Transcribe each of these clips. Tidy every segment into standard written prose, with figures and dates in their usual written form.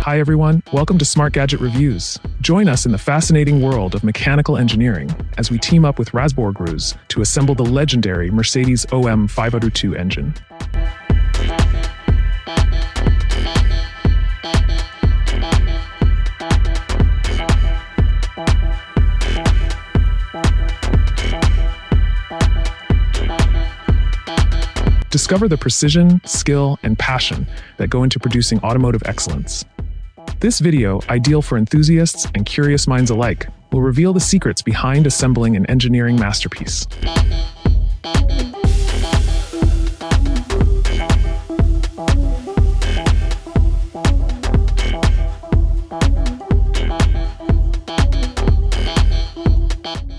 Hi everyone, welcome to Smart Gadget Reviews. Join us in the fascinating world of mechanical engineering as we team up with RAZBORGRUZ to assemble the legendary Mercedes OM502 engine. Discover the precision, skill, and passion that go into producing automotive excellence. This video, ideal for enthusiasts and curious minds alike, will reveal the secrets behind assembling an engineering masterpiece.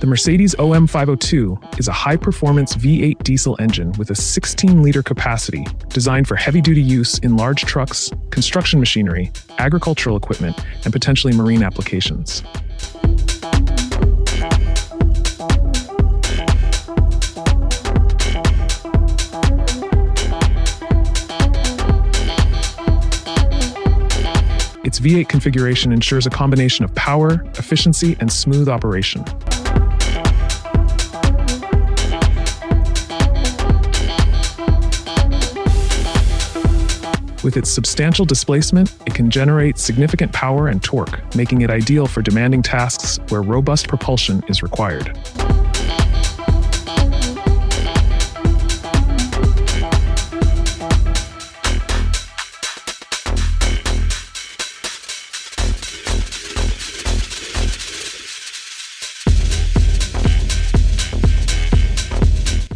The Mercedes OM502 is a high-performance V8 diesel engine with a 16-liter capacity designed for heavy-duty use in large trucks, construction machinery, agricultural equipment, and potentially marine applications. Its V8 configuration ensures a combination of power, efficiency, and smooth operation. With its substantial displacement, it can generate significant power and torque, making it ideal for demanding tasks where robust propulsion is required.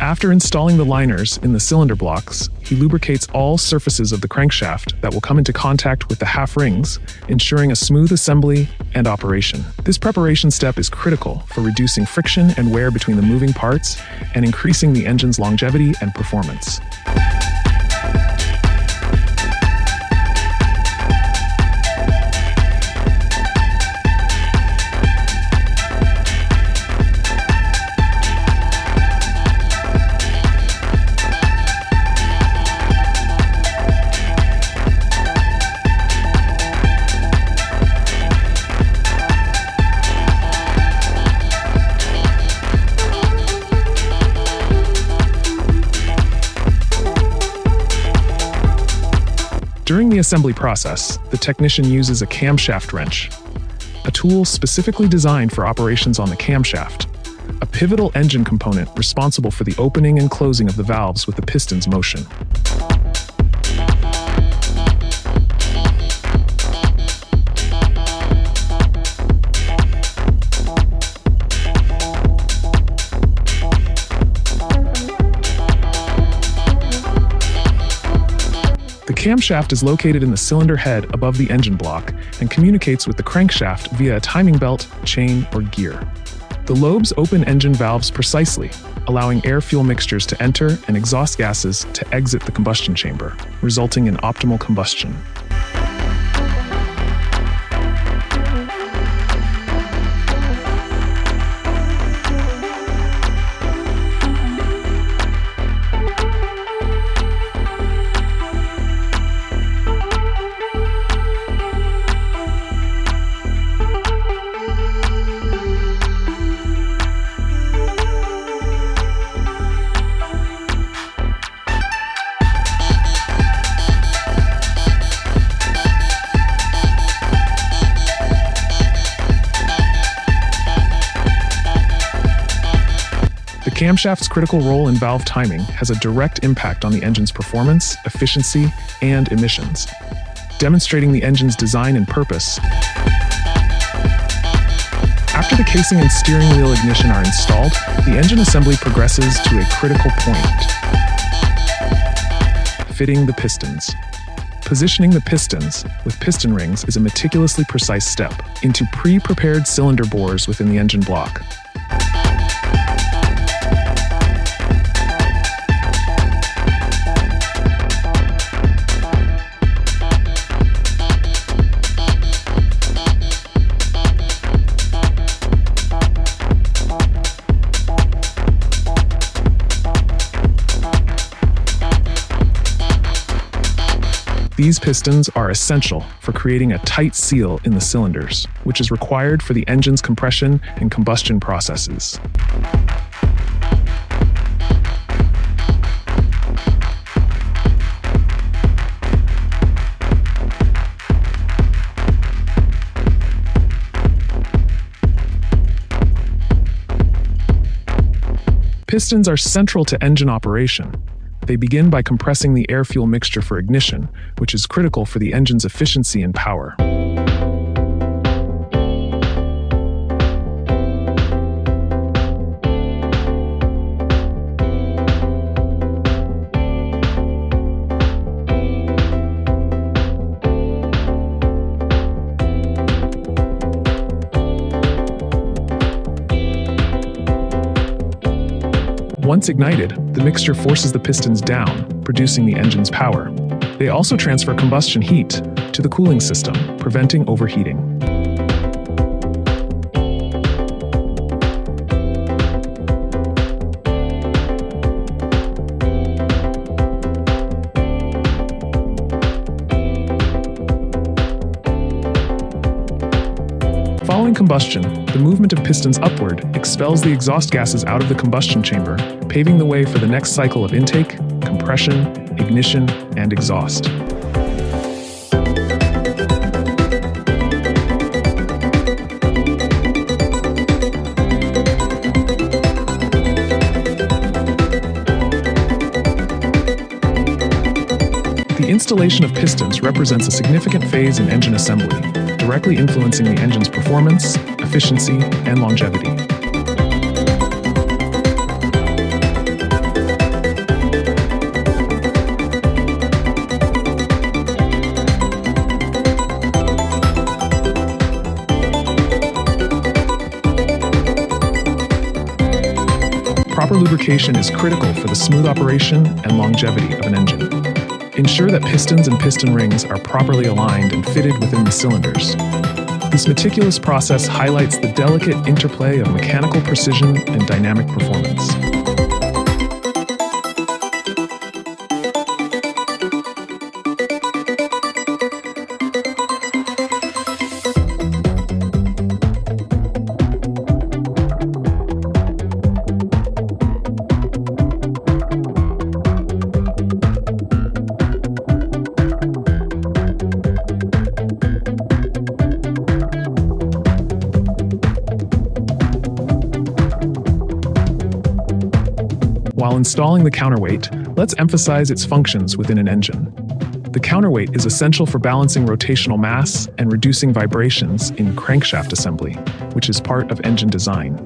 After installing the liners in the cylinder blocks, he lubricates all surfaces of the crankshaft that will come into contact with the half rings, ensuring a smooth assembly and operation. This preparation step is critical for reducing friction and wear between the moving parts and increasing the engine's longevity and performance. During the assembly process, the technician uses a camshaft wrench, a tool specifically designed for operations on the camshaft, a pivotal engine component responsible for the opening and closing of the valves with the piston's motion. The camshaft is located in the cylinder head above the engine block and communicates with the crankshaft via a timing belt, chain, or gear. The lobes open engine valves precisely, allowing air-fuel mixtures to enter and exhaust gases to exit the combustion chamber, resulting in optimal combustion. The camshaft's critical role in valve timing has a direct impact on the engine's performance, efficiency, and emissions, demonstrating the engine's design and purpose. After the casing and steering wheel ignition are installed, the engine assembly progresses to a critical point: fitting the pistons. Positioning the pistons with piston rings is a meticulously precise step into pre-prepared cylinder bores within the engine block. These These pistons are essential for creating a tight seal in the cylinders, which is required for the engine's compression and combustion processes. Pistons are central to engine operation. They begin by compressing the air-fuel mixture for ignition, which is critical for the engine's efficiency and power. Once ignited, the mixture forces the pistons down, producing the engine's power. They also transfer combustion heat to the cooling system, preventing overheating. Following combustion, the movement of pistons upward expels the exhaust gases out of the combustion chamber, paving the way for the next cycle of intake, compression, ignition, and exhaust. The installation of pistons represents a significant phase in engine assembly, directly influencing the engine's performance, efficiency, and longevity. Proper lubrication is critical for the smooth operation and longevity of an engine. Ensure that pistons and piston rings are properly aligned and fitted within the cylinders. This meticulous process highlights the delicate interplay of mechanical precision and dynamic performance. While installing the counterweight, let's emphasize its functions within an engine. The counterweight is essential for balancing rotational mass and reducing vibrations in crankshaft assembly, which is part of engine design.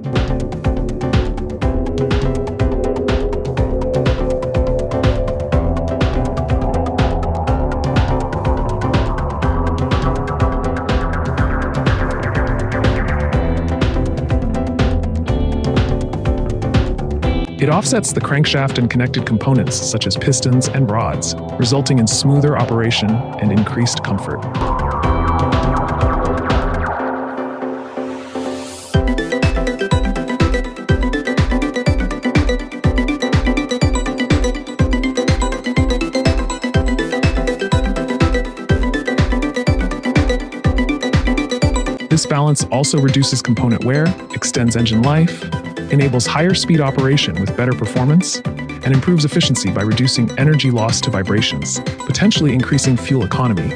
It offsets the crankshaft and connected components such as pistons and rods, resulting in smoother operation and increased comfort. This balance also reduces component wear, extends engine life, enables higher speed operation with better performance, and improves efficiency by reducing energy loss to vibrations, potentially increasing fuel economy.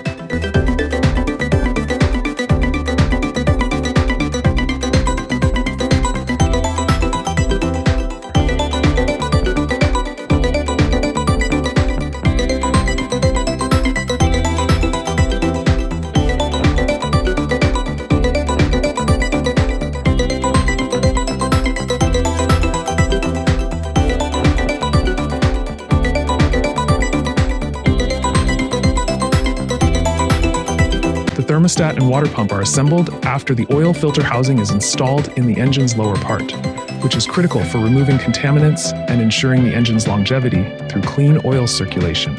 The thermostat and water pump are assembled after the oil filter housing is installed in the engine's lower part, which is critical for removing contaminants and ensuring the engine's longevity through clean oil circulation.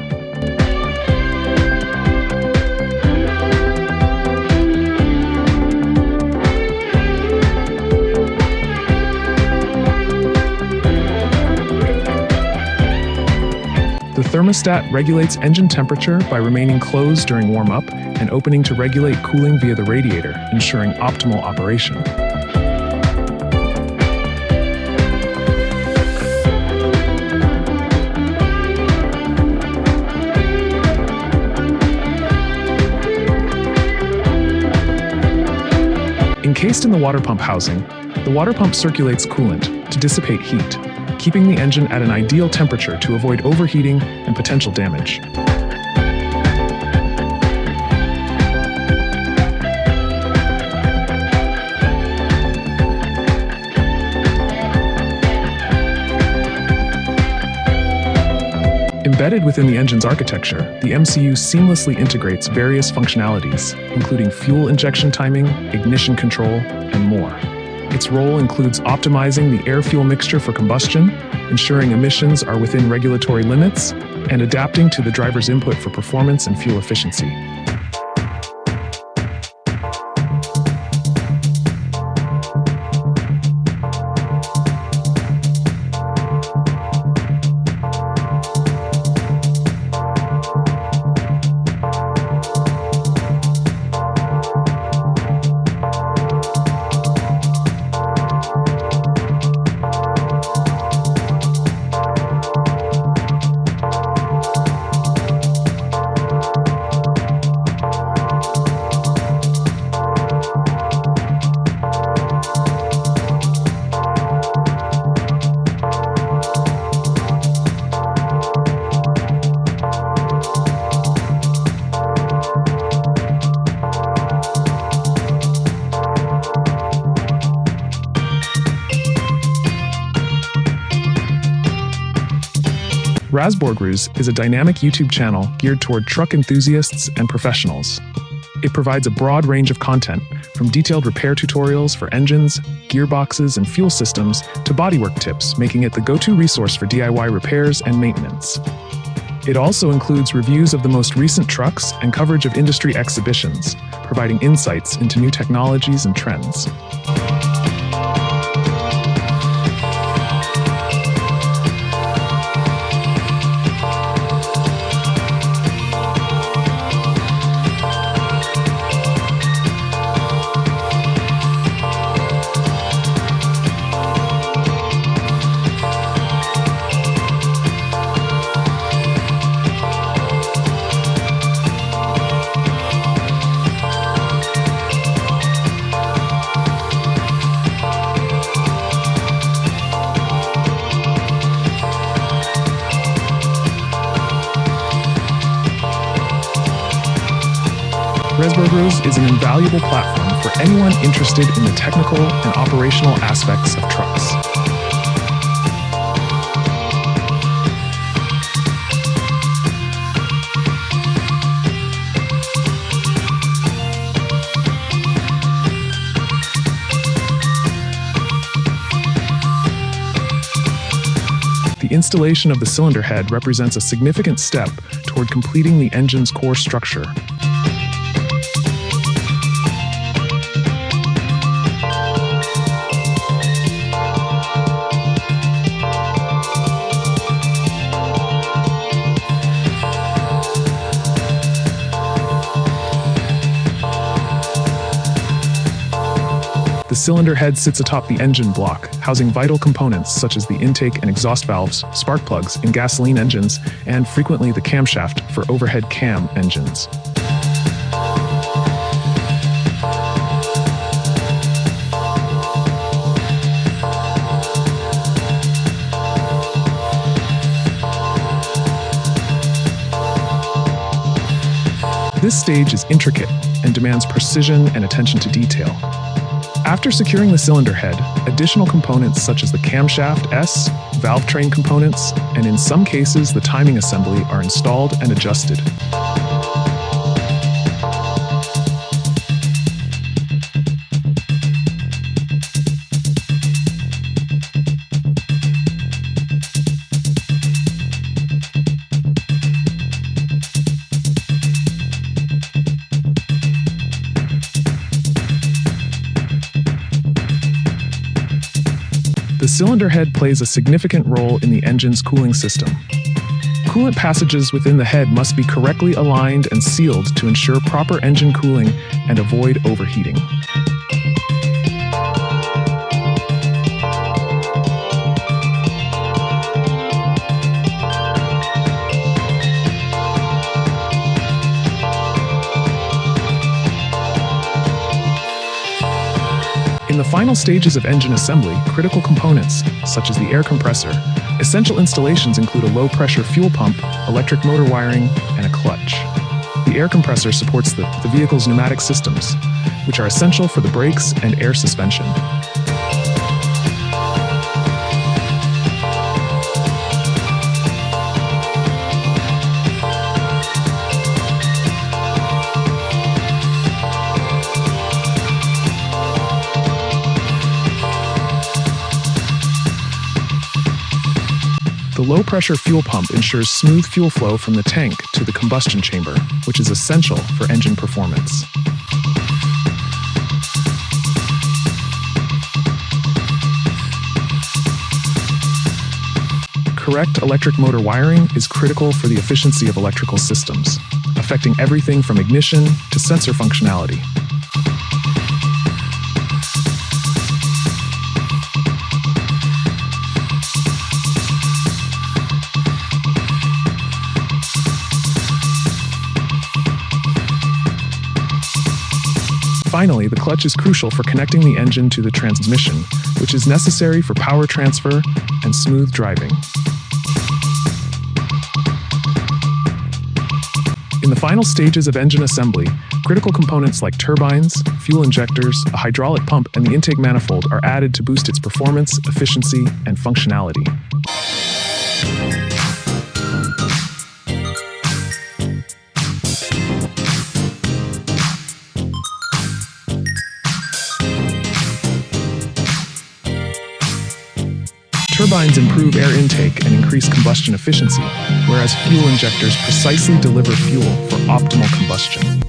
The thermostat regulates engine temperature by remaining closed during warm-up and opening to regulate cooling via the radiator, ensuring optimal operation. Encased in the water pump housing, the water pump circulates coolant to dissipate heat, keeping the engine at an ideal temperature to avoid overheating and potential damage. Embedded within the engine's architecture, the MCU seamlessly integrates various functionalities, including fuel injection timing, ignition control, and more. Its role includes optimizing the air-fuel mixture for combustion, ensuring emissions are within regulatory limits, and adapting to the driver's input for performance and fuel efficiency. RAZBORGRUZ is a dynamic YouTube channel geared toward truck enthusiasts and professionals. It provides a broad range of content, from detailed repair tutorials for engines, gearboxes, and fuel systems to bodywork tips, making it the go-to resource for DIY repairs and maintenance. It also includes reviews of the most recent trucks and coverage of industry exhibitions, providing insights into new technologies and trends. RAZBORGRUZ is an invaluable platform for anyone interested in the technical and operational aspects of trucks. The installation of the cylinder head represents a significant step toward completing the engine's core structure. The cylinder head sits atop the engine block, housing vital components such as the intake and exhaust valves, spark plugs in gasoline engines, and frequently the camshaft for overhead cam engines. This stage is intricate and demands precision and attention to detail. After securing the cylinder head, additional components such as the camshaft S, valve train components, and in some cases the timing assembly are installed and adjusted. The cylinder head plays a significant role in the engine's cooling system. coolant passages within the head must be correctly aligned and sealed to ensure proper engine cooling and avoid overheating. In the final stages of engine assembly, critical components, such as the air compressor, essential installations include a low-pressure fuel pump, electric motor wiring, and a clutch. The air compressor supports the vehicle's pneumatic systems, which are essential for the brakes and air suspension. The low-pressure fuel pump ensures smooth fuel flow from the tank to the combustion chamber, which is essential for engine performance. Correct electric motor wiring is critical for the efficiency of electrical systems, affecting everything from ignition to sensor functionality. Finally, the clutch is crucial for connecting the engine to the transmission, which is necessary for power transfer and smooth driving. In the final stages of engine assembly, critical components like turbines, fuel injectors, a hydraulic pump, and the intake manifold are added to boost its performance, efficiency, and functionality. Turbines improve air intake and increase combustion efficiency, whereas fuel injectors precisely deliver fuel for optimal combustion.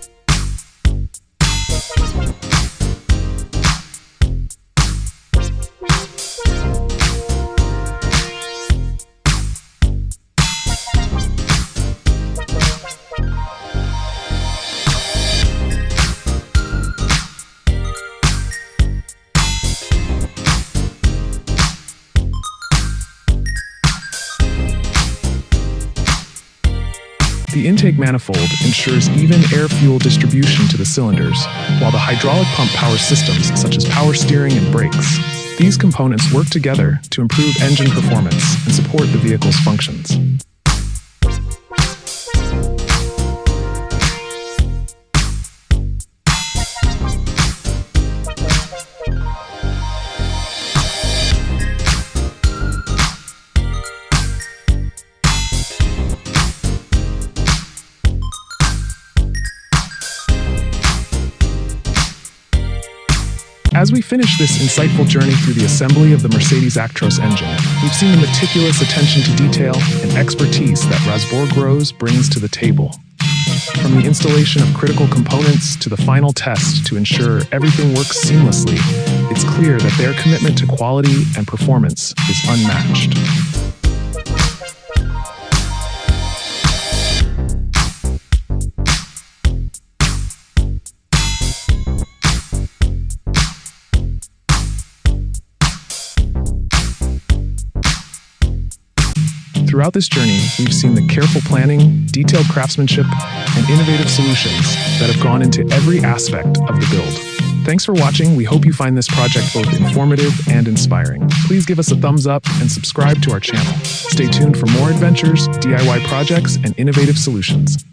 The intake manifold ensures even air-fuel distribution to the cylinders, while the hydraulic pump powers systems such as power steering and brakes. These components work together to improve engine performance and support the vehicle's functions. As we finish this insightful journey through the assembly of the Mercedes Actros engine, we've seen the meticulous attention to detail and expertise that RAZBORGRUZ brings to the table. From the installation of critical components to the final test to ensure everything works seamlessly, it's clear that their commitment to quality and performance is unmatched. Throughout this journey, we've seen the careful planning, detailed craftsmanship, and innovative solutions that have gone into every aspect of the build. Thanks for watching. We hope you find this project both informative and inspiring. Please give us a thumbs up and subscribe to our channel. Stay tuned for more adventures, DIY projects, and innovative solutions.